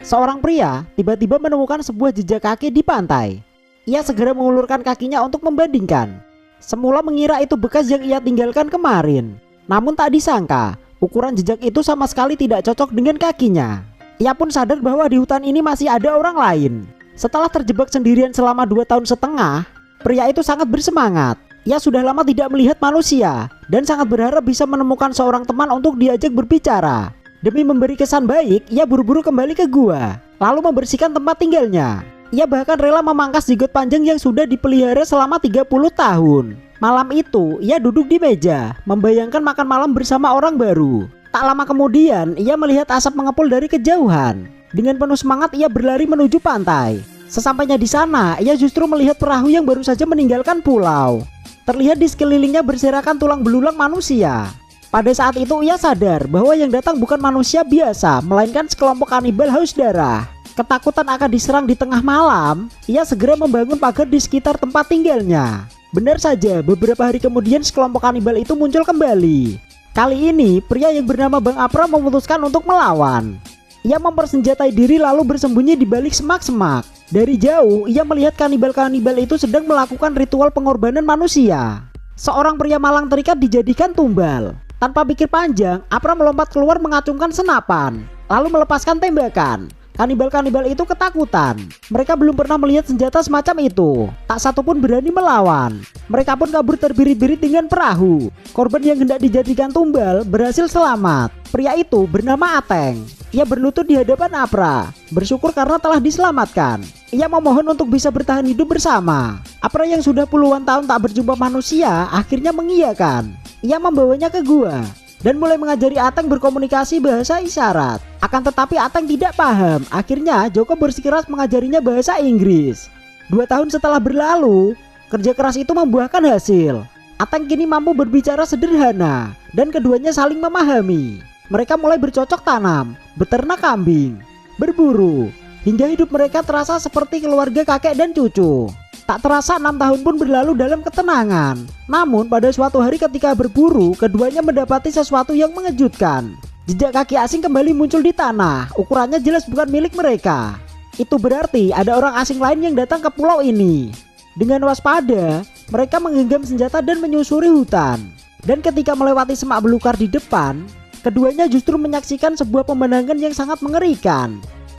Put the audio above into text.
Seorang pria tiba-tiba menemukan sebuah jejak kaki di pantai. Ia segera mengulurkan kakinya untuk membandingkan. Semula mengira itu bekas yang ia tinggalkan kemarin. Namun tak disangka, ukuran jejak itu sama sekali tidak cocok dengan kakinya. Ia pun sadar bahwa di hutan ini masih ada orang lain. Setelah terjebak sendirian selama 2 tahun setengah, pria itu sangat bersemangat. Ia sudah lama tidak melihat manusia dan sangat berharap bisa menemukan seorang teman untuk diajak berbicara. Demi memberi kesan baik, ia buru-buru kembali ke gua, lalu membersihkan tempat tinggalnya. Ia bahkan rela memangkas jenggot panjang yang sudah dipelihara selama 30 tahun. Malam itu, ia duduk di meja, membayangkan makan malam bersama orang baru. Tak lama kemudian, ia melihat asap mengepul dari kejauhan. Dengan penuh semangat, ia berlari menuju pantai. Sesampainya di sana, ia justru melihat perahu yang baru saja meninggalkan pulau. Terlihat di sekelilingnya berserakan tulang belulang manusia. Pada saat itu ia sadar bahwa yang datang bukan manusia biasa, melainkan sekelompok kanibal haus darah. Ketakutan akan diserang di tengah malam, ia segera membangun pagar di sekitar tempat tinggalnya. Benar saja, beberapa hari kemudian sekelompok kanibal itu muncul kembali. Kali ini, pria yang bernama Bang Apra memutuskan untuk melawan. Ia mempersenjatai diri lalu bersembunyi di balik semak-semak. Dari jauh, ia melihat kanibal-kanibal itu sedang melakukan ritual pengorbanan manusia. Seorang pria malang terikat dijadikan tumbal. Tanpa pikir panjang, Apra melompat keluar mengacungkan senapan, lalu melepaskan tembakan. Kanibal-kanibal itu ketakutan. Mereka belum pernah melihat senjata semacam itu. Tak satu pun berani melawan. Mereka pun kabur terbirit-birit dengan perahu. Korban yang hendak dijadikan tumbal berhasil selamat. Pria itu bernama Ateng. Ia berlutut di hadapan Apra, bersyukur karena telah diselamatkan. Ia memohon untuk bisa bertahan hidup bersama. Apra yang sudah puluhan tahun tak berjumpa manusia akhirnya mengiyakan. Ia membawanya ke gua dan mulai mengajari Ateng berkomunikasi bahasa isyarat. Akan tetapi Ateng tidak paham. Akhirnya Joko bersikeras mengajarinya bahasa Inggris. 2 tahun setelah berlalu, kerja keras itu membuahkan hasil. Ateng kini mampu berbicara sederhana dan keduanya saling memahami. Mereka mulai bercocok tanam, beternak kambing, berburu, hingga hidup mereka terasa seperti keluarga kakek dan cucu. Tak terasa 6 tahun pun berlalu dalam ketenangan. Namun pada suatu hari ketika berburu, keduanya mendapati sesuatu yang mengejutkan. Jejak kaki asing kembali muncul di tanah. Ukurannya jelas bukan milik mereka. Itu berarti ada orang asing lain yang datang ke pulau ini. Dengan waspada, mereka menggenggam senjata dan menyusuri hutan. Dan ketika melewati semak belukar di depan, keduanya justru menyaksikan sebuah pemandangan yang sangat mengerikan.